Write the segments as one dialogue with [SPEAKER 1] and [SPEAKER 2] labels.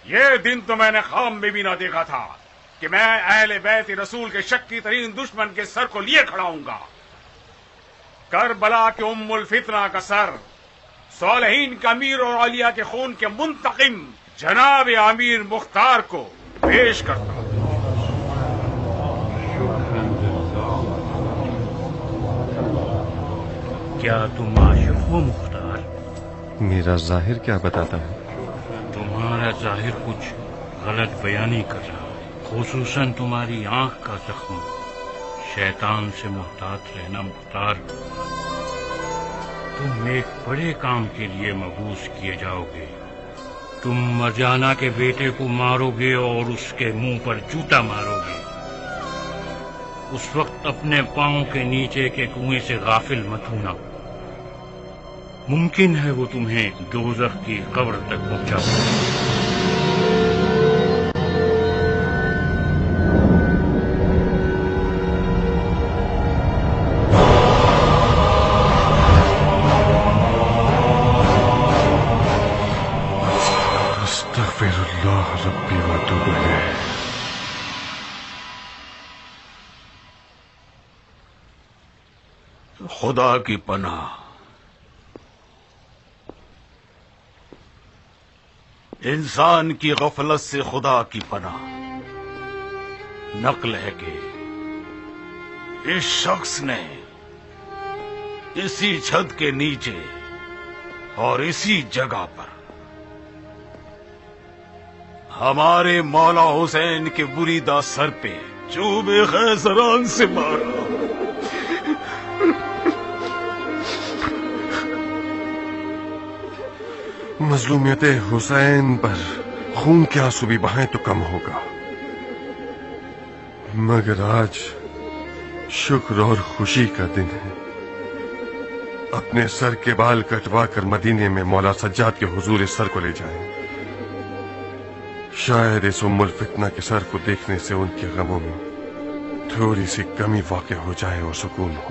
[SPEAKER 1] یہ دن تو میں نے خواب میں بھی نہ دیکھا تھا کہ میں اہل بیت رسول کے شکی ترین دشمن کے سر کو لیے کھڑا ہوں گا۔ کربلا کے ام الفتنہ کا سر صالحین کا امیر اور اولیاء کے خون کے منتقم جناب امیر مختار کو پیش کرتا ہوں۔
[SPEAKER 2] کیا تم عاشق ہو مختار؟
[SPEAKER 3] میرا ظاہر کیا بتاتا ہے؟
[SPEAKER 2] تمہارا ظاہر کچھ غلط بیانی کر رہا ہے، خصوصاً تمہاری آنکھ کا زخم۔ شیطان سے محتاط رہنا مختار، تم ایک بڑے کام کے لیے مبعوث کیے جاؤ گے۔ تم مرجانہ کے بیٹے کو مارو گے اور اس کے منہ پر جوتا مارو گے۔ اس وقت اپنے پاؤں کے نیچے کے کنویں سے غافل مت ہونا، ممکن ہے وہ تمہیں دوزخ کی قبر تک پہنچا دے۔
[SPEAKER 3] استغفر اللہ ربی واتوب الیہ۔
[SPEAKER 1] خدا کی پناہ، انسان کی غفلت سے خدا کی پناہ۔ نقل ہے کہ اس شخص نے اسی چھت کے نیچے اور اسی جگہ پر ہمارے مولا حسین کے بریدہ سر پہ چوب خیزران سے مارا۔
[SPEAKER 3] مظلومیت حسین پر خون کے آنسو بھی بہائیں تو کم ہوگا، مگر آج شکر اور خوشی کا دن ہے۔ اپنے سر کے بال کٹوا کر مدینے میں مولا سجاد کے حضور اس سر کو لے جائیں، شاید اس ام الفتنہ کے سر کو دیکھنے سے ان کے غموں میں تھوڑی سی کمی واقع ہو جائے اور سکون ہو۔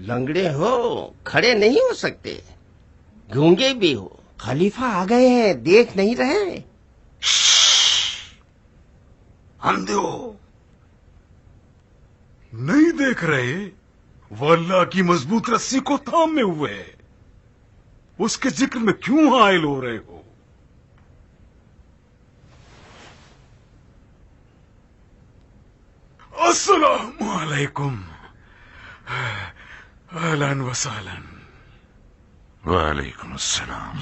[SPEAKER 4] لنگڑے ہو، کھڑے نہیں ہو سکتے، گونگے بھی ہو، خلیفہ آ گئے ہیں، دیکھ نہیں رہے؟
[SPEAKER 1] اندھے ہو، نہیں دیکھ رہے؟ وہ اللہ کی مضبوط رسی کو تھامے ہوئے، اس کے ذکر میں کیوں حائل ہو رہے ہو؟ السلام علیکم، اہلاً وسہلاً۔
[SPEAKER 5] وعلیکم السلام۔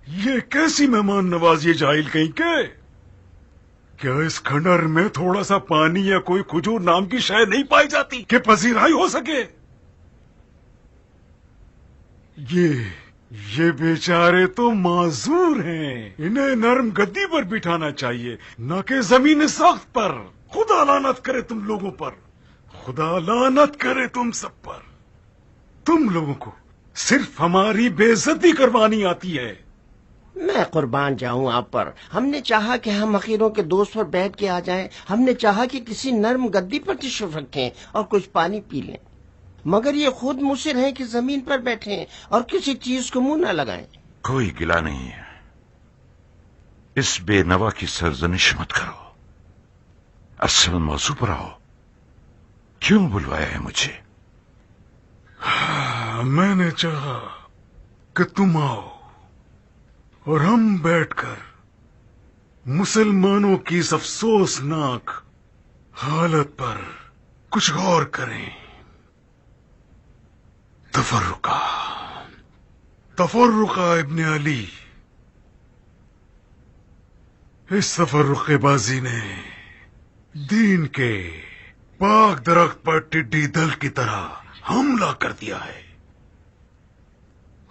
[SPEAKER 1] یہ کیسی مہمان نوازی جاہل کہیں کے؟ کیا اس کھنڈر میں تھوڑا سا پانی یا کوئی کھجور نام کی شے نہیں پائی جاتی کہ پذیرائی ہو سکے؟ یہ بیچارے تو معذور ہیں، انہیں نرم گدی پر بٹھانا چاہیے، نہ کہ زمین سخت پر۔ خدا لعنت کرے تم لوگوں پر، خدا لعنت کرے تم سب پر۔ تم لوگوں کو صرف ہماری بے عزتی کروانی آتی ہے۔
[SPEAKER 4] میں قربان جاؤں آپ پر، ہم نے چاہا کہ ہم اخیروں کے دوست پر بیٹھ کے آ جائیں، ہم نے چاہا کہ کسی نرم گدی پر تشریف رکھیں اور کچھ پانی پی لیں، مگر یہ خود مصر ہیں کہ زمین پر بیٹھیں اور کسی چیز کو منہ نہ لگائیں۔
[SPEAKER 5] کوئی گلہ نہیں ہے، اس بے نوا کی سرزنش مت کرو، اصل موضوع پر آؤ۔ کیوں بلوایا ہے مجھے؟
[SPEAKER 1] میں نے چاہا کہ تم آؤ اور ہم بیٹھ کر مسلمانوں کی اس افسوسناک حالت پر کچھ غور کریں۔ تفرقہ ابن علی، اس تفرقے بازی نے دین کے پاک درخت پر ٹڈی دل کی طرح حملہ کر دیا ہے۔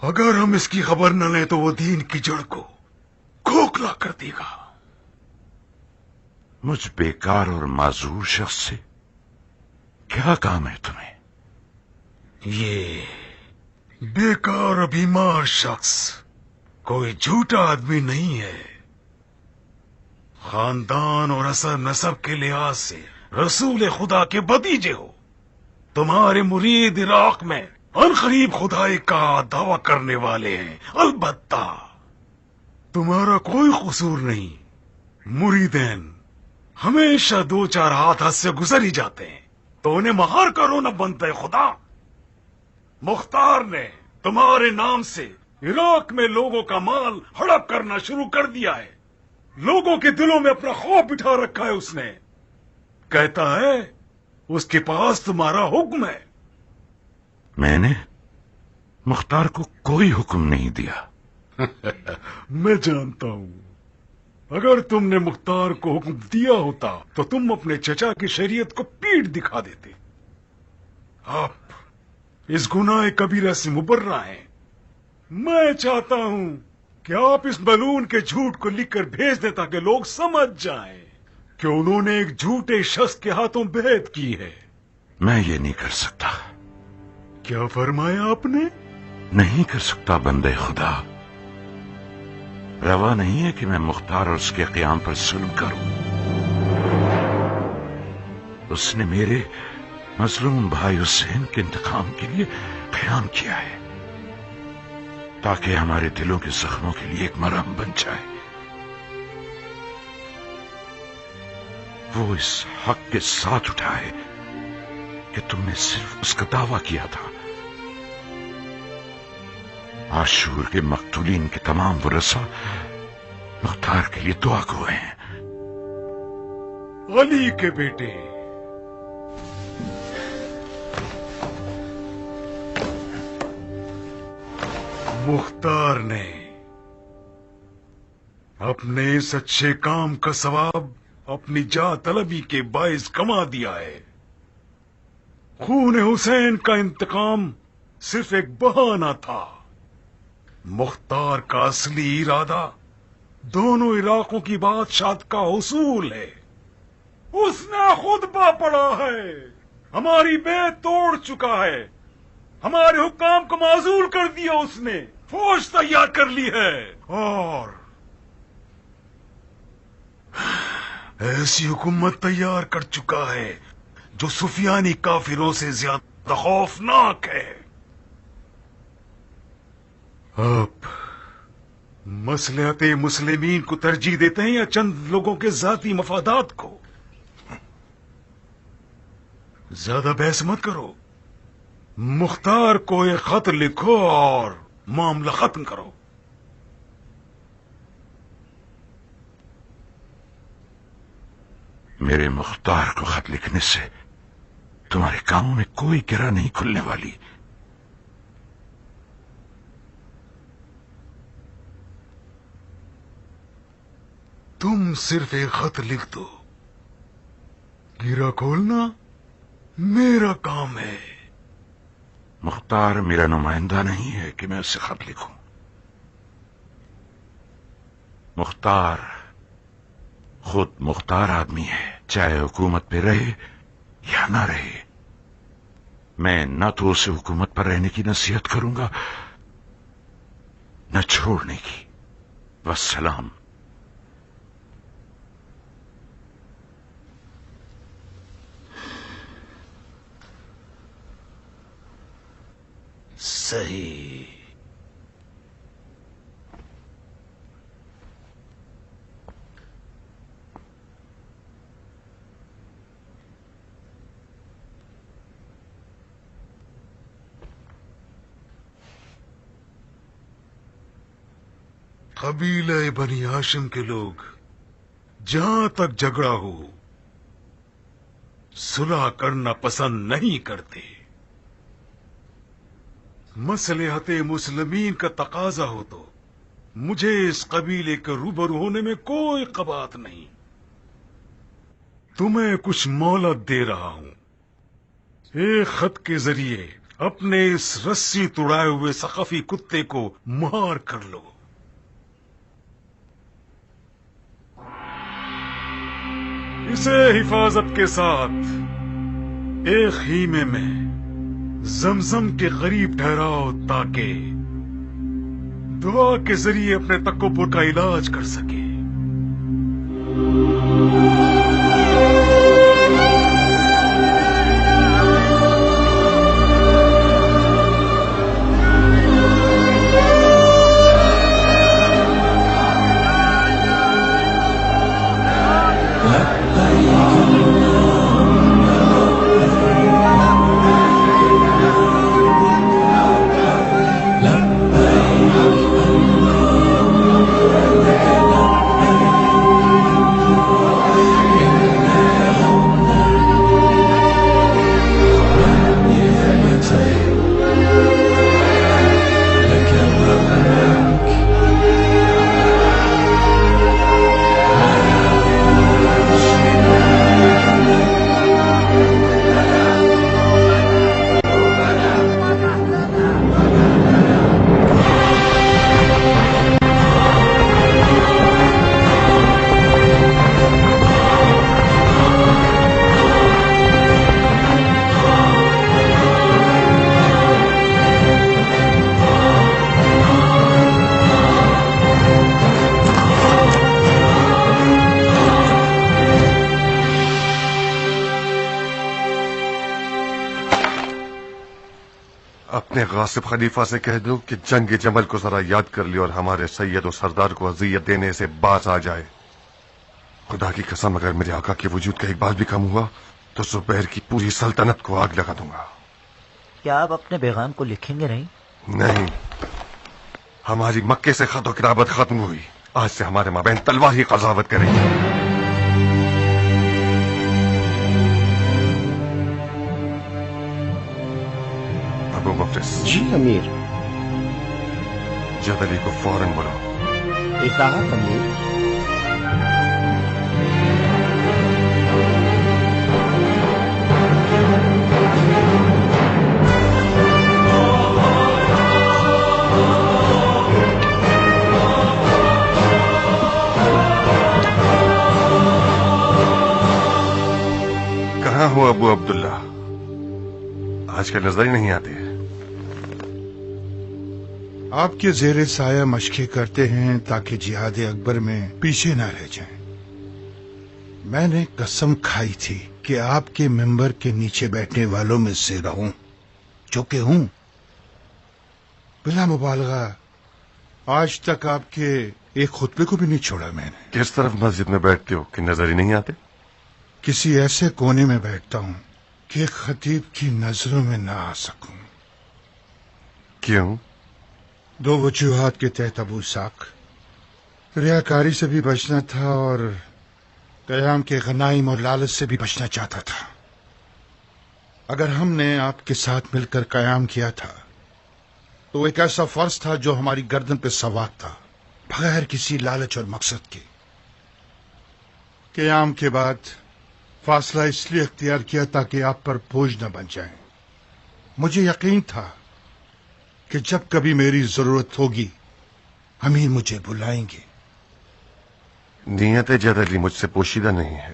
[SPEAKER 6] اگر ہم اس کی خبر نہ لیں تو وہ دین کی جڑ کو کھوکھلا کر دے گا.
[SPEAKER 5] مجھ بیکار اور معذور شخص سے کیا کام ہے تمہیں؟
[SPEAKER 6] یہ بیکار اور بیمار شخص کوئی جھوٹا آدمی نہیں ہے. خاندان اور اثر نسب کے لحاظ سے رسول خدا کے بھتیجے ہو. تمہارے مرید عراق میں عنقریب خدائی کا دعویٰ کرنے والے ہیں. البتہ تمہارا کوئی قصور نہیں. مریدین ہمیشہ 2-4 ہاتھ سے گزر ہی جاتے ہیں تو انہیں مہار کا رونا بنتا ہے. خدا مختار نے تمہارے نام سے عراق میں لوگوں کا مال ہڑپ کرنا شروع کر دیا ہے. لوگوں کے دلوں میں اپنا خوف بٹھا رکھا ہے. اس نے کہتا ہے اس کے پاس تمہارا حکم ہے.
[SPEAKER 5] میں نے مختار کو کوئی حکم نہیں دیا.
[SPEAKER 6] میں جانتا ہوں. اگر تم نے مختار کو حکم دیا ہوتا تو تم اپنے چچا کی شریعت کو پیٹھ دکھا دیتے. آپ اس گناہ کبیرہ سے مبرہ ہیں. میں چاہتا ہوں کہ آپ اس ملعون کے جھوٹ کو لکھ کر بھیج دیں تاکہ لوگ سمجھ جائیں کہ انہوں نے ایک جھوٹے شخص کے ہاتھوں بیعت کی ہے.
[SPEAKER 5] میں یہ نہیں کر سکتا.
[SPEAKER 6] کیا فرمایا آپ نے؟
[SPEAKER 5] نہیں کر سکتا بندے خدا. روا نہیں ہے کہ میں مختار اور اس کے قیام پر ظلم کروں. اس نے میرے مظلوم بھائی حسین کے انتقام کے لیے قیام کیا ہے تاکہ ہمارے دلوں کے زخموں کے لیے ایک مرہم بن جائے. وہ اس حق کے ساتھ اٹھا ہے کہ تم نے صرف اس کا دعویٰ کیا تھا. عاشور کے مقتولین کے تمام ورثہ مختار کے لیے دعا گو ہیں.
[SPEAKER 6] علی کے بیٹے مختار نے اپنے اس اچھے کام کا ثواب اپنی جاہ طلبی کے باعث کما دیا ہے. خون حسین کا انتقام صرف ایک بہانہ تھا. مختار کا اصلی ارادہ دونوں علاقوں کی بادشاہت کا حصول ہے. اس نے خطبہ پڑھا ہے. ہماری بیعت توڑ چکا ہے. ہمارے حکام کو معزول کر دیا. اس نے فوج تیار کر لی ہے اور ایسی حکومت تیار کر چکا ہے جو سفیانی کافروں سے زیادہ خوفناک ہے. آپ مصلحت مسلمین کو ترجیح دیتے ہیں یا چند لوگوں کے ذاتی مفادات کو؟ زیادہ بحث مت کرو. مختار کو ایک خط لکھو اور معاملہ ختم کرو.
[SPEAKER 5] میرے مختار کو خط لکھنے سے تمہارے کاموں میں کوئی گرہ نہیں کھلنے والی.
[SPEAKER 6] تم صرف ایک خط لکھ دو. گرہ کھولنا میرا کام ہے.
[SPEAKER 5] مختار میرا نمائندہ نہیں ہے کہ میں اسے خط لکھوں. مختار خود مختار آدمی ہے، چاہے حکومت پہ رہے یا نہ رہے. میں نہ تو اسے حکومت پر رہنے کی نصیحت کروں گا نہ چھوڑنے کی. والسلام.
[SPEAKER 6] صحیح. قبیلہ بنی ہاشم کے لوگ جہاں تک جھگڑا ہو صلح کرنا پسند نہیں کرتے. مصلحت مسلمین کا تقاضا ہو تو مجھے اس قبیلے کے روبرو ہونے میں کوئی قباحت نہیں. تمہیں کچھ مہلت دے رہا ہوں. ایک خط کے ذریعے اپنے اس رسی توڑائے ہوئے ثقفی کتے کو مار کر لو۔ اسے حفاظت کے ساتھ ایک خیمے میں زمزم کے قریب ٹھہراؤ تاکہ دعا کے ذریعے اپنے تکبر کا علاج کر سکے۔
[SPEAKER 3] اپنے غاصب خلیفہ سے کہہ دو کہ جنگ جمل کو ذرا یاد کر لی اور ہمارے سید و سردار کو اذیت دینے سے باز آ جائے۔ خدا کی قسم اگر میرے آقا کے وجود کا ایک بال بھی کم ہوا تو زبیر کی پوری سلطنت کو آگ لگا دوں گا۔
[SPEAKER 7] کیا آپ اپنے پیغام کو لکھیں گے نہیں؟
[SPEAKER 3] نہیں، ہماری مکے سے خط و کتابت ختم ہوئی، آج سے ہمارے مابین تلوار ہی قضاوت کرے گی۔ ابو مفلس،
[SPEAKER 4] جی امیر۔
[SPEAKER 3] جد علی کو فوراً بلاؤ۔
[SPEAKER 4] اطاعت امیر۔
[SPEAKER 3] کہاں ہو ابو عبداللہ؟ آج کل نظر ہی نہیں آتے۔
[SPEAKER 8] آپ کے زیر سایہ مشقیں کرتے ہیں تاکہ جہاد اکبر میں پیچھے نہ رہ جائیں۔ میں نے قسم کھائی تھی کہ آپ کے ممبر کے نیچے بیٹھنے والوں میں سے رہوں، جو کہ ہوں۔ بلا مبالغہ آج تک آپ کے ایک خطبے کو بھی نہیں چھوڑا میں نے۔
[SPEAKER 3] کس طرف مسجد میں بیٹھتے ہو کہ نظر ہی نہیں آتے؟
[SPEAKER 8] کسی ایسے کونے میں بیٹھتا ہوں کہ خطیب کی نظروں میں نہ آ سکوں۔
[SPEAKER 3] کیوں؟
[SPEAKER 8] دو وجوہات کے تحت ابو اسحاق، ریاکاری سے بھی بچنا تھا اور قیام کے غنائم اور لالچ سے بھی بچنا چاہتا تھا۔ اگر ہم نے آپ کے ساتھ مل کر قیام کیا تھا تو ایک ایسا فرض تھا جو ہماری گردن پہ سوار تھا، بغیر کسی لالچ اور مقصد کے۔ قیام کے بعد فاصلہ اس لیے اختیار کیا تاکہ آپ پر بوجھ نہ بن جائیں۔ مجھے یقین تھا کہ جب کبھی میری ضرورت ہوگی امیر مجھے بلائیں گے۔
[SPEAKER 3] نیت جد علی مجھ سے پوشیدہ نہیں ہے۔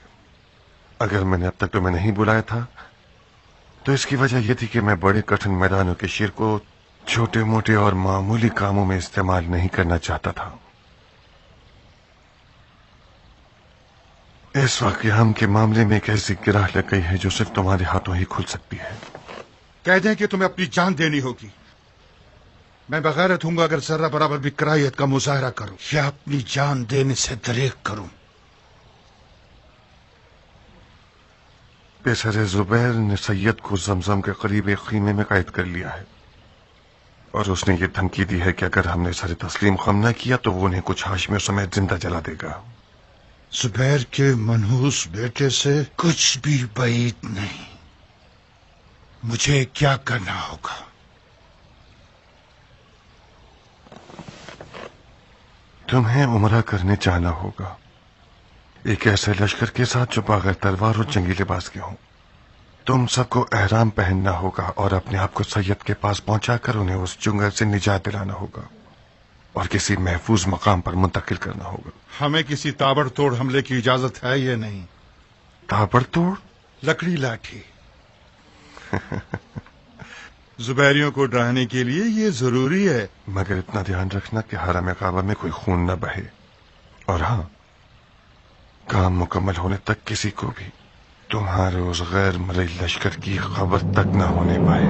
[SPEAKER 3] اگر میں نے اب تک تمہیں نہیں بلایا تھا تو اس کی وجہ یہ تھی کہ میں بڑے کٹھن میدانوں کے شیر کو چھوٹے موٹے اور معمولی کاموں میں استعمال نہیں کرنا چاہتا تھا۔ اس وقت قیام کے معاملے میں ایک ایسی گرہ لگ گئی ہے جو صرف تمہارے ہاتھوں ہی کھل سکتی ہے۔
[SPEAKER 8] کہہ دیں کہ تمہیں اپنی جان دینی ہوگی۔ میں بغیرت ہوں گا اگر ذرہ برابر بھی کراہیت کا مظاہرہ کروں یا اپنی جان دینے سے دریغ کروں۔
[SPEAKER 3] پیسر زبیر نے سید کو زمزم کے قریب ایک خیمے میں قید کر لیا ہے اور اس نے یہ دھمکی دی ہے کہ اگر ہم نے سر تسلیم خم نہ کیا تو وہ انہیں کچھ ہاشمیوں سمیت زندہ جلا دے گا۔
[SPEAKER 8] زبیر کے منحوس بیٹے سے کچھ بھی بعید نہیں۔ مجھے کیا کرنا ہوگا؟
[SPEAKER 3] تمہیں عمرہ کرنے جانا ہوگا، ایک ایسے لشکر کے ساتھ جو بغیر تلوار اور جنگی لباس کے ہوں۔ तुम सबको एहराम पहनना होगा और अपने आप को सैयद के पास पहुंचाकर उन्हें उस जंगल से निजात दिलाना होगा और किसी महफूज मकाम पर मुंतकिल करना होगा।
[SPEAKER 8] हमें किसी ताबड़तोड़ हमले की इजाजत है या नहीं?
[SPEAKER 3] ताबड़तोड़?
[SPEAKER 8] लकड़ी लाठी। जुबैरियों को डराने के लिए ये जरूरी है।
[SPEAKER 3] मगर इतना ध्यान रखना कि हरम काबा में कोई खून न बहे, और हाँ, काम मुकम्मल होने तक किसी को भी तुम्हारे उस गैर मरई लश्कर की खबर तक न होने पाए।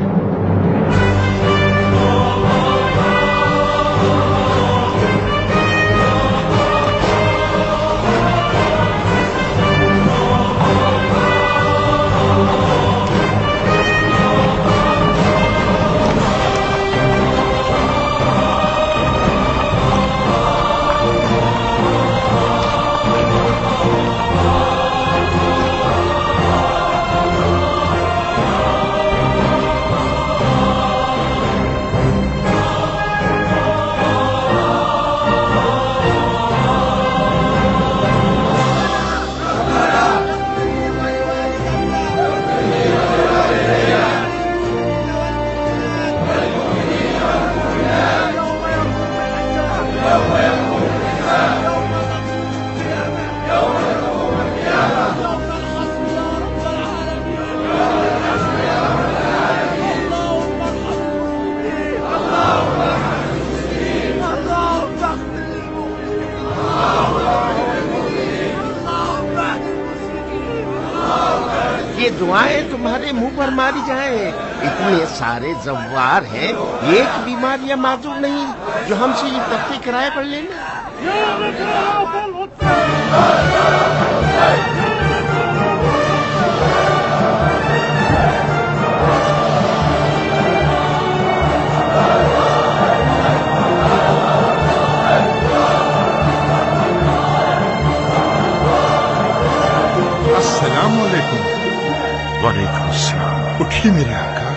[SPEAKER 4] दुआएं तुम्हारे मुंह पर मारी जाएं। इतने सारे जव्वार हैं, एक बीमार या माजूर नहीं जो हमसे ये तख्ते किराए पर लेना।
[SPEAKER 8] अस्सलाम वालेकुम।
[SPEAKER 5] वालेकुम अस्सलाम।
[SPEAKER 8] उठिए मेरे आका,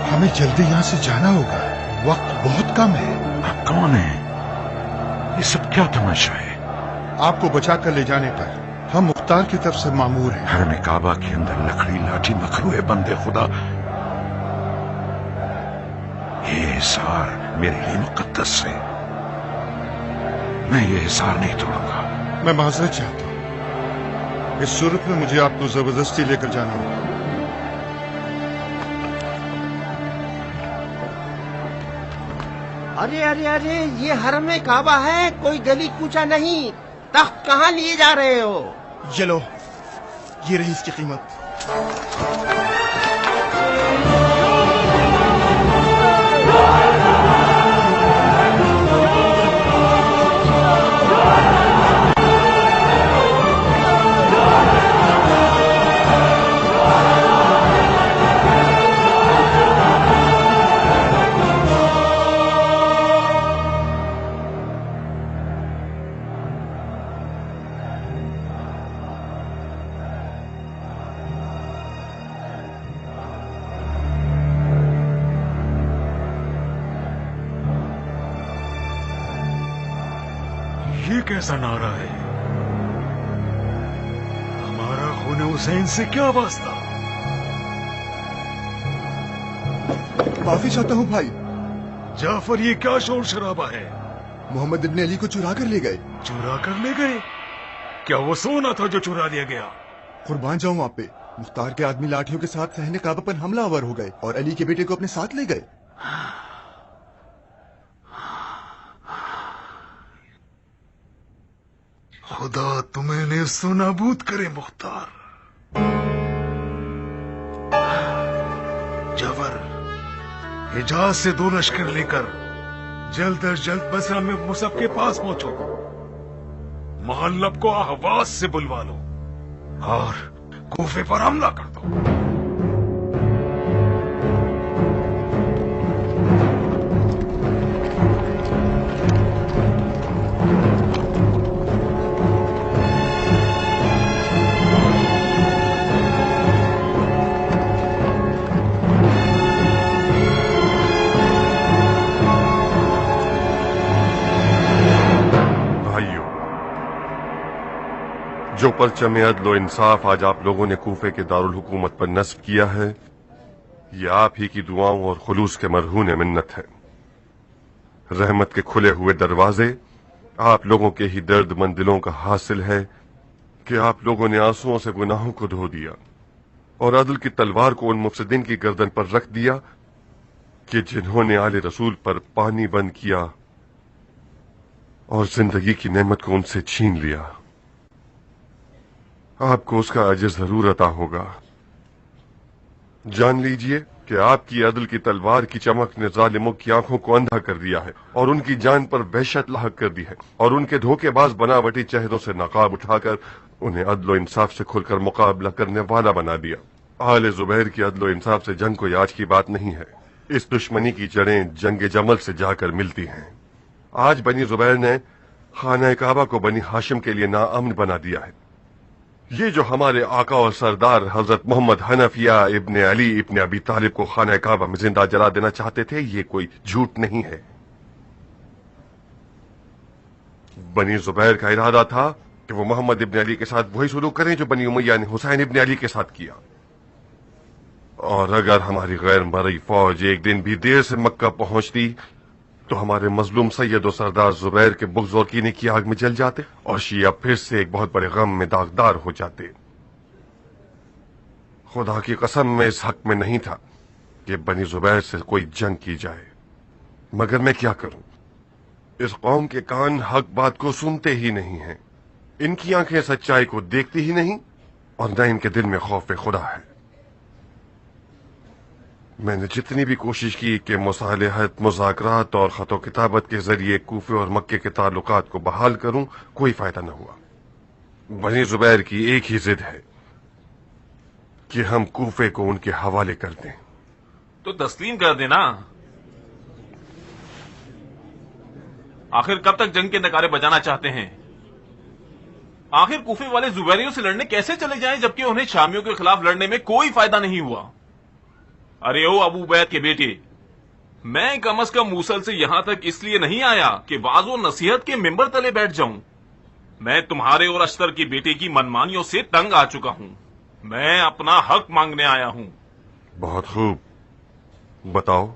[SPEAKER 8] हमें जल्दी यहाँ से जाना होगा, वक्त बहुत कम है।
[SPEAKER 5] आप कौन हैं? ये सब क्या तमाशा है?
[SPEAKER 8] आपको बचाकर ले जाने पर हम मुख्तार की तरफ से मामूर हैं।
[SPEAKER 5] हरम काबा के अंदर लकड़ी लाठी मखलू है बंदे खुदा। ये हिसार मेरे लिए मुकद्दस है, मैं ये हिसार नहीं तोड़ूंगा।
[SPEAKER 8] मैं माजरत चाहता हूँ, इस सूरत में मुझे आपको जबरदस्ती लेकर जाना होगा।
[SPEAKER 4] अरे अरे अरे, ये हरम काबा है, कोई गली कूचा नहीं। तख्त कहाँ लिए जा रहे हो?
[SPEAKER 9] ये लो, ये रही इसकी कीमत।
[SPEAKER 6] ये कैसा नारा है? हमारा खून हुसैन से क्या वास्ता?
[SPEAKER 9] माफी चाहता हूँ भाई।
[SPEAKER 6] जाफर, ये क्या शोर शराबा है?
[SPEAKER 9] मोहम्मद इब्ने अली को चुरा कर ले गए।
[SPEAKER 6] चुरा कर ले गए? क्या वो सोना था जो चुरा लिया गया?
[SPEAKER 9] कुर्बान जाऊं आप पे, मुख्तार के आदमी लाठियों के साथ सहने काबा पर हमलावर हो गए और अली के बेटे को अपने साथ ले गए।
[SPEAKER 6] खुदा तुम्हें नेस्तो नाबूद करे मुख्तार। जाफर, हिजाज से 2 लश्कर लेकर जल्द अज जल्द बसरा में मुसब के पास पहुंचो। मोहल्लब को ahवाज से बुलवा लो और कूफे पर हमला कर दो।
[SPEAKER 3] जो परचम अदल व इंसाफ आज आप लोगों ने कूफे के दारुल हुकूमत पर नस्ब किया है, ये आप ही की दुआओं और खुलूस के मरहून मिन्नत है। रहमत के खुले हुए दरवाजे आप लोगों के ही दर्दमंद दिलों का हासिल है कि आप लोगों ने आंसुओं से गुनाहों को धो दिया और अदल की तलवार को उन मुफसिदीन की गर्दन पर रख दिया कि जिन्होंने आले रसूल पर पानी बंद किया और जिंदगी की नेमत को उनसे छीन लिया। आपको उसका अजर जरूर अता होगा। जान लीजिए कि आपकी अदल की तलवार की चमक ने जालिमों की आंखों को अंधा कर दिया है और उनकी जान पर वहशत लाहक कर दी है और उनके धोखेबाज बनावटी चेहरों से नकाब उठाकर उन्हें अदल व इंसाफ से खुलकर मुकाबला करने वाला बना दिया। आले जुबैर की अदल व इंसाफ से जंग कोई आज की बात नहीं है। इस दुश्मनी की जड़ें जंग जमल से जाकर मिलती हैं। आज बनी जुबैर ने खाना काबा को बनी हाशिम के लिए नाअमन बना दिया है। ये जो हमारे आका और सरदार हजरत मोहम्मद हनफिया इब्ने अली इब्ने अबी तालिब को खाना काबा में जिंदा जला देना चाहते थे, ये कोई झूठ नहीं है। बनी जुबैर का इरादा था कि वो मोहम्मद इब्ने अली के साथ वही शुरू करें जो बनी उमैया ने हुसैन इब्ने अली के साथ किया। और अगर हमारी गैर मरई फौज एक दिन भी देर से मक्का पहुंचती तो हमारे मजलूम सैयद और सरदार जुबैर के बुग़्ज़ और कीने की आग में जल जाते और शिया फिर से एक बहुत बड़े गम में दागदार हो जाते। खुदा की कसम में इस हक में नहीं था कि बनी जुबैर से कोई जंग की जाए, मगर मैं क्या करूं? इस कौम के कान हक बात को सुनते ही नहीं हैं। इनकी आंखें सच्चाई को देखती ही नहीं और न इनके दिल में खौफ खुदा है। मैंने जितनी भी कोशिश की कि मुसालहत, मुज़ाकरात और खतो किताबत के जरिए कूफे और मक्के के ताल्लुकात को बहाल करूं, कोई फायदा न हुआ। बनी जुबैर की एक ही जिद है कि हम कूफे को उनके हवाले कर दें।
[SPEAKER 10] तो तस्लीम कर देना। आखिर कब तक जंग के नगारे बजाना चाहते हैं? आखिर कूफे वाले जुबैरियों से लड़ने कैसे चले जाएं जबकि उन्हें शामियों के खिलाफ लड़ने में कोई फायदा नहीं हुआ? अरे ओ अबू बैद के बेटे, मैं कम अज कम मूसल से यहां तक इसलिए नहीं आया कि वाज़ो नसीहत के मिंबर तले बैठ जाऊं। मैं तुम्हारे और अश्तर के बेटे की मनमानियों से तंग आ चुका हूं। मैं अपना हक मांगने आया हूं।
[SPEAKER 3] बहुत खूब, बताओ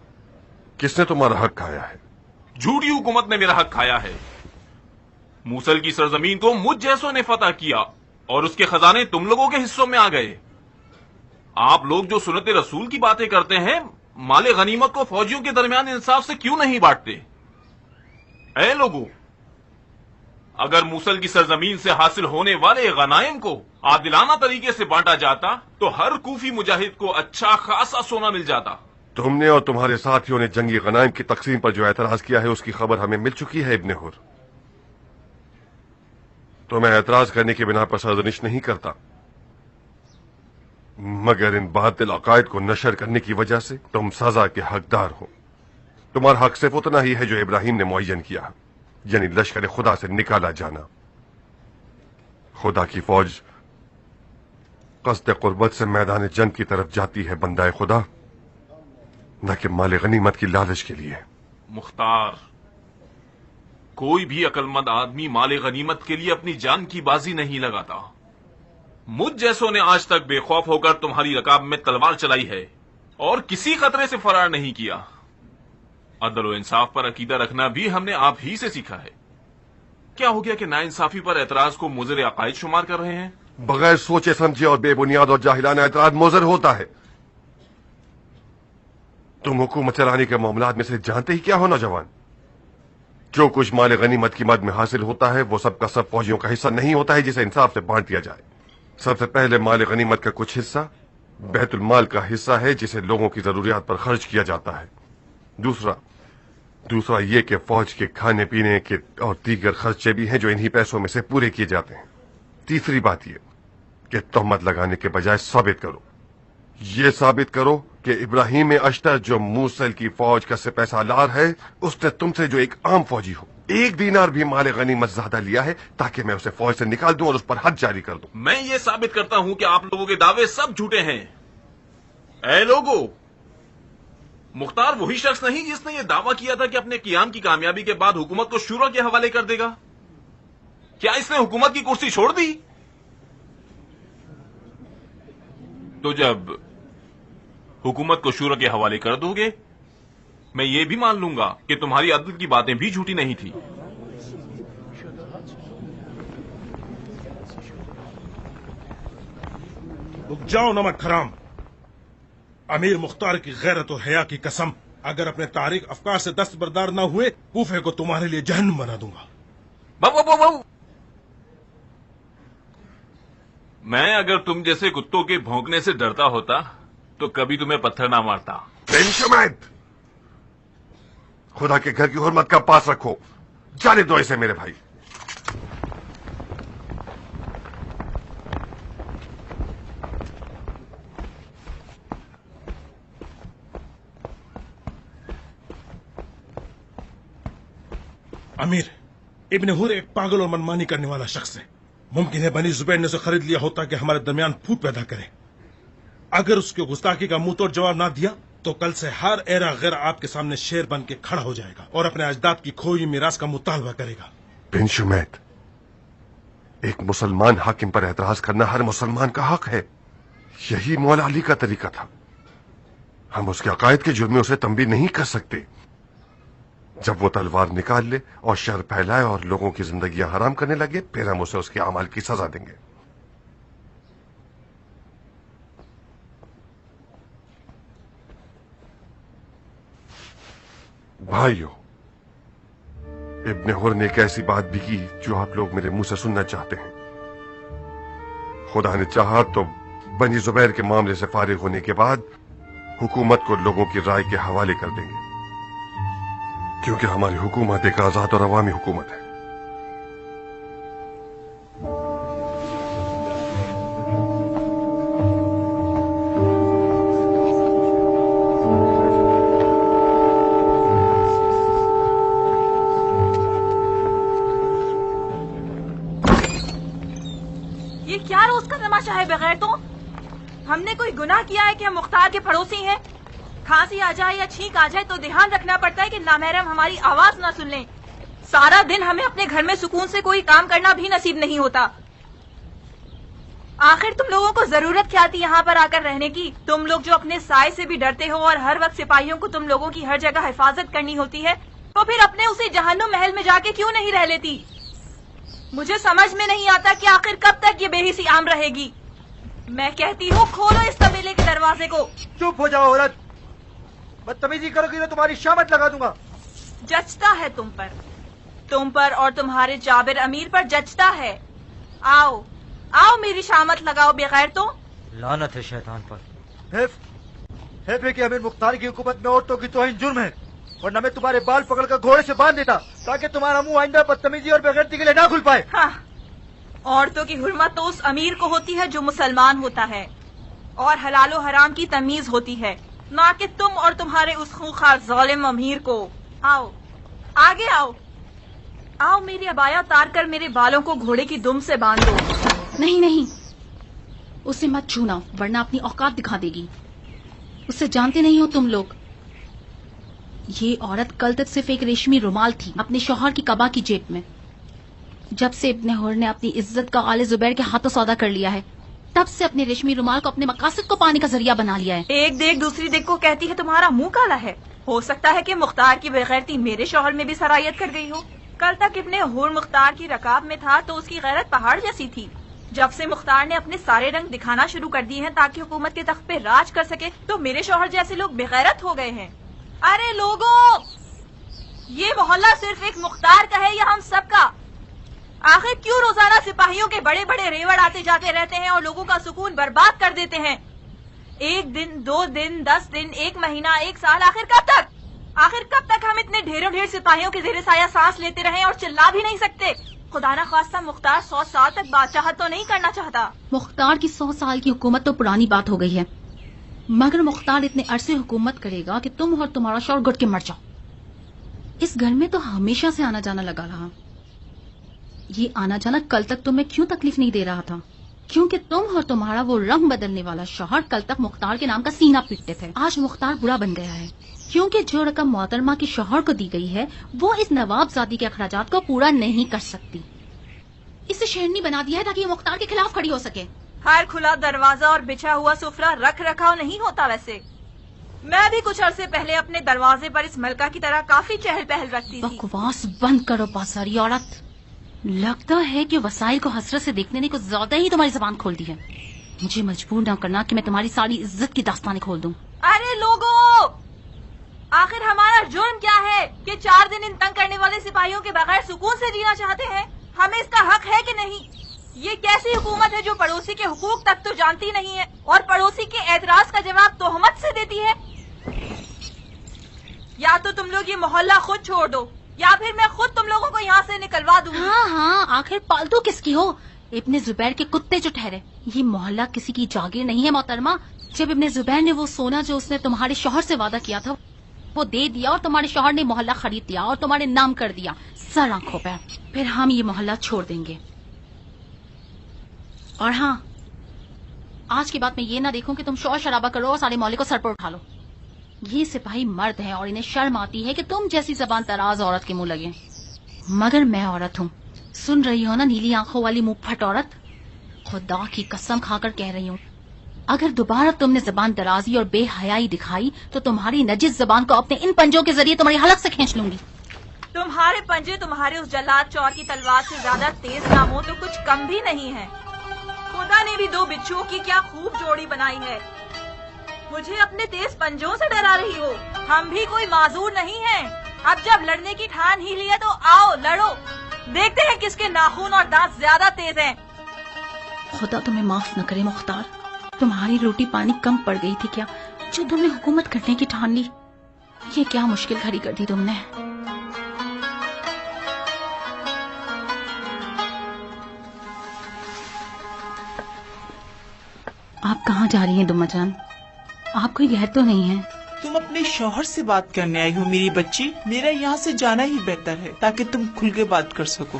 [SPEAKER 3] किसने तुम्हारा हक खाया है?
[SPEAKER 10] झूठी हुकूमत ने मेरा हक खाया है। मूसल की सरजमीन को मुझ जैसों ने फतह किया और उसके खजाने तुम लोगों के हिस्सों में आ गए। आप लोग जो सुन्नत रसूल की बातें करते हैं, माले गनीमत को फौजियों के दरमियान इंसाफ से क्यों नहीं बांटते? ऐ लोगों, अगर मूसल की सरजमीन से हासिल होने वाले गनाइम को आदिलाना तरीके से बांटा जाता तो हर कूफी मुजाहिद को अच्छा खासा सोना मिल जाता।
[SPEAKER 3] तुमने और तुम्हारे साथियों ने जंगी गनाइम की तकसीम पर जो एतराज किया है उसकी खबर हमें मिल चुकी है इब्ने हुर। तो मैं एतराज करने की बिना पर सरजनिश नहीं करता, मगर इन बातिल अकायद को नशर करने की वजह से तुम सजा के हकदार हो। तुम्हारा हक सिर्फ उतना ही है जो इब्राहिम ने मुअय्यन किया, यानी लश्कर खुदा से निकाला जाना। खुदा की फौज क़स्द कुर्बत से मैदान जंग की तरफ जाती है बंदाए खुदा, न कि माल गनीमत की लालच के लिए।
[SPEAKER 10] मुख्तार, कोई भी अक्लमंद आदमी माल गनीमत के लिए अपनी जान की बाजी नहीं लगाता। मुझ जैसों ने आज तक बेखौफ होकर तुम्हारी रकाब में तलवार चलाई है और किसी खतरे से फरार नहीं किया। अदल व इंसाफ पर अकीदा रखना भी हमने आप ही से सीखा है। क्या हो गया कि नाइंसाफी पर एतराज को मुज़र अकायद शुमार कर रहे हैं?
[SPEAKER 3] बगैर सोचे समझे और बेबुनियाद और जाहिलाना एतराज मुज़र होता है। तुम हुकूमत चलाने के मामलात में से जानते ही क्या हो नौजवान? जो कुछ माल गनीमत की मद में हासिल होता है वो सब का सब फौजियों का हिस्सा नहीं होता है जिसे इंसाफ से बांट दिया जाए। सबसे पहले माल गनीमत का कुछ हिस्सा बैतुल माल का हिस्सा है जिसे लोगों की जरूरियात पर खर्च किया जाता है। दूसरा ये कि फौज के खाने पीने के और दीगर खर्चे भी हैं जो इन्हीं पैसों में से पूरे किए जाते हैं। तीसरी बात यह कि तहमत लगाने के बजाय साबित करो कि इब्राहिम अश्तर जो मूसल की फौज का सिपहसालार है उसने तुमसे जो एक आम फौजी हो 1 दीनार भी माल गनीमत ज्यादा लिया है ताकि मैं उसे फौज से निकाल दूं और उस पर हद जारी कर दूं।
[SPEAKER 10] मैं ये साबित करता हूं कि आप लोगों के दावे सब झूठे हैं। ऐ लोगों, मुख्तार वही शख्स नहीं जिसने ये दावा किया था कि अपने कियाम की कामयाबी के बाद हुकूमत को शूरा के हवाले कर देगा। क्या इसने हुकूमत की कुर्सी छोड़ दी? तो जब हुकूमत को शूरा के हवाले कर दोगे, मैं ये भी मान लूंगा कि तुम्हारी अदल की बातें भी झूठी नहीं थी।
[SPEAKER 6] रुक जाओ नमक हराम। अमीर मुख्तार की गैरत और हया की कसम, अगर अपने तारीख अफकार से दस्तबरदार न हुए, कूफे को तुम्हारे लिए जहन्नुम बना दूंगा।
[SPEAKER 10] बाबू, मैं अगर तुम जैसे कुत्तों के भौंकने से डरता होता तो कभी तुम्हें पत्थर ना मारता।
[SPEAKER 3] बिन शुमैत, खुदा के घर की हुर्मत का पास रखो। जाने दो इसे मेरे भाई।
[SPEAKER 6] अमीर, इब्ने हुर एक पागल और मनमानी करने वाला शख्स है। मुमकिन है बनी जुबैर ने उसे खरीद लिया होता कि हमारे दरमियान फूट पैदा करे। अगर उसके गुस्ताखी का मुंह तोड़ जवाब ना दिया तो कल से हर एरा गैर आपके सामने शेर बन के खड़ा हो जाएगा और अपने अजदाद की खोई मीरास का मुतालबा करेगा।
[SPEAKER 3] बिन शुमैत, एक मुसलमान हाकिम पर एतराज करना हर मुसलमान का हक है। यही मौला अली का तरीका था। हम उसके अकायद के जुर्म में उसे तंबीह नहीं कर सकते। जब वो तलवार निकाल ले और शर फैलाए और लोगों की जिंदगियां हराम करने लगे, फिर हम उसे उसके अमाल की सजा देंगे। भाइयों, इब्ने हुर ने एक ऐसी बात भी की जो आप लोग मेरे मुंह से सुनना चाहते हैं। खुदा ने चाहा तो बनी जुबैर के मामले से फारिग होने के बाद हुकूमत को लोगों की राय के हवाले कर देंगे, क्योंकि हमारी हुकूमत एक आजाद और अवामी हुकूमत है।
[SPEAKER 11] ये क्या रोज का तमाशा है बगैर तो? हमने कोई गुनाह किया है कि हम मुख्तार के पड़ोसी हैं? खांसी आ जाए या छींक आ जाए तो ध्यान रखना पड़ता है कि नामहरम हमारी आवाज ना सुन लें। सारा दिन हमें अपने घर में सुकून से कोई काम करना भी नसीब नहीं होता। आखिर तुम लोगों को जरूरत क्या थी यहाँ पर आकर रहने की? तुम लोग जो अपने साय से भी डरते हो और हर वक्त सिपाहियों को तुम लोगों की हर जगह हिफाजत करनी होती है, तो फिर अपने उसी जहन्नुम महल में जाके क्यों नहीं रह लेती? मुझे समझ में नहीं आता कि आखिर कब तक ये बेहिसी आम रहेगी। मैं कहती हूँ खोलो इस तबेले के दरवाजे को।
[SPEAKER 7] चुप हो जाओ औरत, बदतमीजी करोगी तो तुम्हारी शामत लगा दूंगा।
[SPEAKER 11] जचता है तुम पर और तुम्हारे जाबिर अमीर पर जचता है। आओ आओ मेरी शामत लगाओ बगैर तो।
[SPEAKER 7] लानत है शैतान पर। है कि अमीर मुख्तार की हुकूमत में औरतों की तौहीन जुर्म है, वरना मैं तुम्हारे बाल पकड़कर घोड़े से बांध देता ताकि तुम्हारा मुंह आइंदा बदतमीजी और बेगैरती के लिए ना खुल पाए।
[SPEAKER 11] हाँ, औरतों की हुर्मत तो उस अमीर को होती है जो मुसलमान होता है और हलालो हराम की तमीज होती है, ना कि तुम और तुम्हारे उस खूंखार जालिम अमीर को। आओ आगे आओ आओ, मेरी अबाया उतार कर मेरे बालों को घोड़े की दुम से बांध दो।
[SPEAKER 12] नहीं नहीं, उसे मत छूना वरना अपनी औकात दिखा देगी। उसे जानते नहीं हो तुम लोग। ये औरत कल तक सिर्फ एक रेशमी रुमाल थी अपने शौहर की कबा की जेब में। जब से इब्ने हुर ने अपनी इज्जत का आले जुबैर के हाथों सौदा कर लिया है, तब से अपने रेशमी रुमाल को अपने मकासद को पाने का जरिया बना लिया है।
[SPEAKER 11] एक देख दूसरी देख को कहती है तुम्हारा मुंह काला है। हो सकता है कि मुख्तार की बेगैरती मेरे शौहर में भी सरायत कर गई हो। कल तक इब्ने हुर मुख्तार की रकाब में था तो उसकी गैरत पहाड़ जैसी थी। जब से मुख्तार ने अपने सारे रंग दिखाना शुरू कर दिए हैं ताकि हुकूमत के तख्त पे राज कर सके, तो मेरे शौहर जैसे लोग बेगैरत हो गए हैं। अरे लोगों, ये मोहल्ला सिर्फ एक मुख्तार का है या हम सब का? आखिर क्यों रोजाना सिपाहियों के बड़े बड़े रेवड़ आते जाते रहते हैं और लोगों का सुकून बर्बाद कर देते हैं? एक दिन, 2 दिन, 10 दिन, 1 महीना, 1 साल, आखिर कब तक हम इतने ढेरों ढेर सिपाहियों के ज़ेरे साया सांस लेते रहें और चिल्ला भी नहीं सकते? खुदा ना खास्ता मुख्तार 100 साल तक बादशाह तो नहीं करना चाहता।
[SPEAKER 12] मुख्तार की 100 साल की हुकूमत तो पुरानी बात हो गई है, मगर मुख्तार इतने अरसे हुकूमत करेगा कि तुम और तुम्हारा शौहर घुट के मर जाओ। इस घर में तो हमेशा से आना जाना लगा रहा। ये आना जाना कल तक तुम्हें क्यों तकलीफ नहीं दे रहा था? क्योंकि तुम और तुम्हारा वो रंग बदलने वाला शौहर कल तक मुख्तार के नाम का सीना पीटते थे। आज मुख्तार बुरा बन गया है क्योंकि जो रकम मोहतरमा के शौहर को दी गई है वो इस नवाबजादी के अखराजात को पूरा नहीं कर सकती। इसे शेरनी बना दिया है ताकि ये मुख्तार के खिलाफ खड़ी हो सके।
[SPEAKER 11] ہر کھلا دروازہ اور بچھا ہوا سفرہ رکھ رکھاؤ نہیں ہوتا. ویسے میں بھی کچھ عرصے پہلے اپنے دروازے پر اس ملکہ کی طرح کافی چہل پہل رکھتی تھی.
[SPEAKER 12] بکواس بند کرو بازاری عورت. لگتا ہے کہ وسائل کو حسرت سے دیکھنے نے کچھ زیادہ ہی تمہاری زبان کھول دی ہے. مجھے مجبور نہ کرنا کہ میں تمہاری ساری عزت کی داستانیں کھول دوں.
[SPEAKER 11] ارے لوگوں، آخر ہمارا جرم کیا ہے کہ 4 دن ان تنگ کرنے والے سپاہیوں کے بغیر سکون سے جینا چاہتے ہیں؟ ہمیں اس کا حق ہے کہ نہیں؟ یہ کیسی حکومت ہے جو پڑوسی کے حقوق تک تو جانتی نہیں ہے اور پڑوسی کے اعتراض کا جواب تہمت سے دیتی ہے؟ یا تو تم لوگ یہ محلہ خود چھوڑ دو یا پھر میں خود تم لوگوں کو یہاں سے نکلوا دوں.
[SPEAKER 12] ہاں آخر پالتو کس کی ہو؟ ابن زبیر کے کتے جو ٹھہرے. یہ محلہ کسی کی جاگیر نہیں ہے محترمہ. جب ابن زبیر نے وہ سونا جو اس نے تمہارے شوہر سے وعدہ کیا تھا وہ دے دیا اور تمہارے شوہر نے محلہ خرید دیا اور تمہارے نام کر دیا سر آنکھوں پہ، پھر ہم یہ محلہ چھوڑ دیں گے. اور ہاں، آج کی بات میں یہ نہ دیکھوں کہ تم شور شرابہ کرو اور سارے محلے کو سر پر اٹھا لو. یہ سپاہی مرد ہیں اور انہیں شرم آتی ہے کہ تم جیسی زبان تراز عورت کے منہ لگے. مگر میں عورت ہوں. سن رہی ہو نا نیلی آنکھوں والی منہ پھٹ عورت؟ خدا کی قسم کھا کر کہہ رہی ہوں، اگر دوبارہ تم نے زبان درازی اور بے حیائی دکھائی تو تمہاری نجس زبان کو اپنے ان پنجوں کے ذریعے تمہاری حلق سے کھینچ لوں گی.
[SPEAKER 11] تمہارے پنجے تمہارے اس جلاد چور کی تلوار سے زیادہ تیز نہ ہو تو کچھ کم بھی نہیں ہے. خدا نے بھی 2 بچھوؤں کی کیا خوب جوڑی بنائی ہے. مجھے اپنے تیز پنجوں سے ڈرا رہی ہو؟ ہم بھی کوئی معذور نہیں ہیں. اب جب لڑنے کی ٹھان ہی لی ہے تو آؤ لڑو. دیکھتے ہیں کس کے ناخن اور دانت زیادہ تیز ہیں.
[SPEAKER 12] خدا تمہیں معاف نہ کرے مختار. تمہاری روٹی پانی کم پڑ گئی تھی کیا جو تم نے حکومت کرنے کی ٹھان لی؟ یہ کیا مشکل کھڑی کر دی تم نے. آپ کہاں جا رہی ہیں دمہ جان؟ آپ کوئی غیر تو نہیں ہے؟
[SPEAKER 13] تم اپنے شوہر سے بات کرنے آئی ہو میری بچی. میرا یہاں سے جانا ہی بہتر ہے تاکہ تم کھل کے بات کر سکو.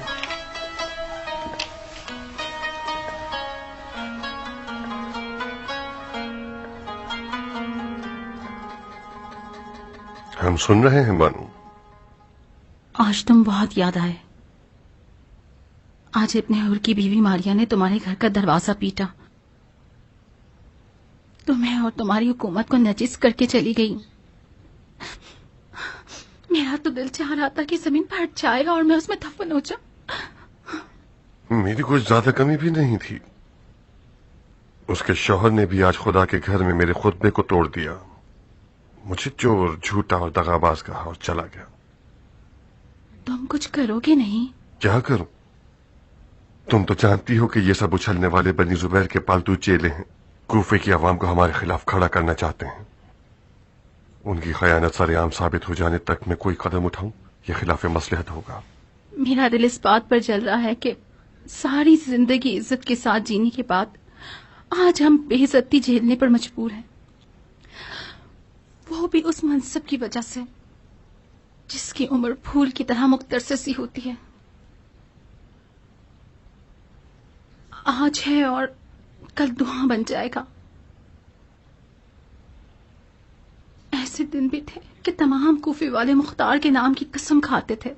[SPEAKER 3] ہم سن رہے ہیں بانو.
[SPEAKER 12] آج تم بہت یاد آئے. آج اپنے حور کی بیوی ماریا نے تمہارے گھر کا دروازہ پیٹا. تمہیں اور تمہاری حکومت کو نجس کر کے چلی گئی. میرا تو دل چاہ رہا تھا کہ زمین پھٹ جائے اور میں اس میں دفن ہو جاؤں.
[SPEAKER 3] میری کچھ زیادہ کمی بھی نہیں تھی. اس کے شوہر نے بھی آج خدا کے گھر میں میرے خطبے کو توڑ دیا. مجھے چور، جھوٹا اور دغاباز کہا اور چلا گیا.
[SPEAKER 12] تم کچھ کرو گے نہیں؟
[SPEAKER 3] کیا کروں؟ تم تو جانتی ہو کہ یہ سب اچھلنے والے بنی زبیر کے پالتو چیلے ہیں. کوفے کی عوام کو ہمارے خلاف کھڑا کرنا چاہتے ہیں. ان کی خیانت سر عام ثابت ہو جانے تک میں کوئی قدم اٹھاؤں یہ خلاف مصلحت ہوگا.
[SPEAKER 12] میرا دل اس بات پر جل رہا ہے کہ ساری زندگی عزت کے ساتھ جینے کے بعد آج ہم بے عزتی جھیلنے پر مجبور ہیں. وہ بھی اس منصب کی وجہ سے جس کی عمر پھول کی طرح مختصر سی ہوتی ہے. آج ہے اور کل دھواں بن جائے گا. ایسے دن بھی تھے کہ تمام کوفے والے مختار کے نام کی قسم کھاتے تھے.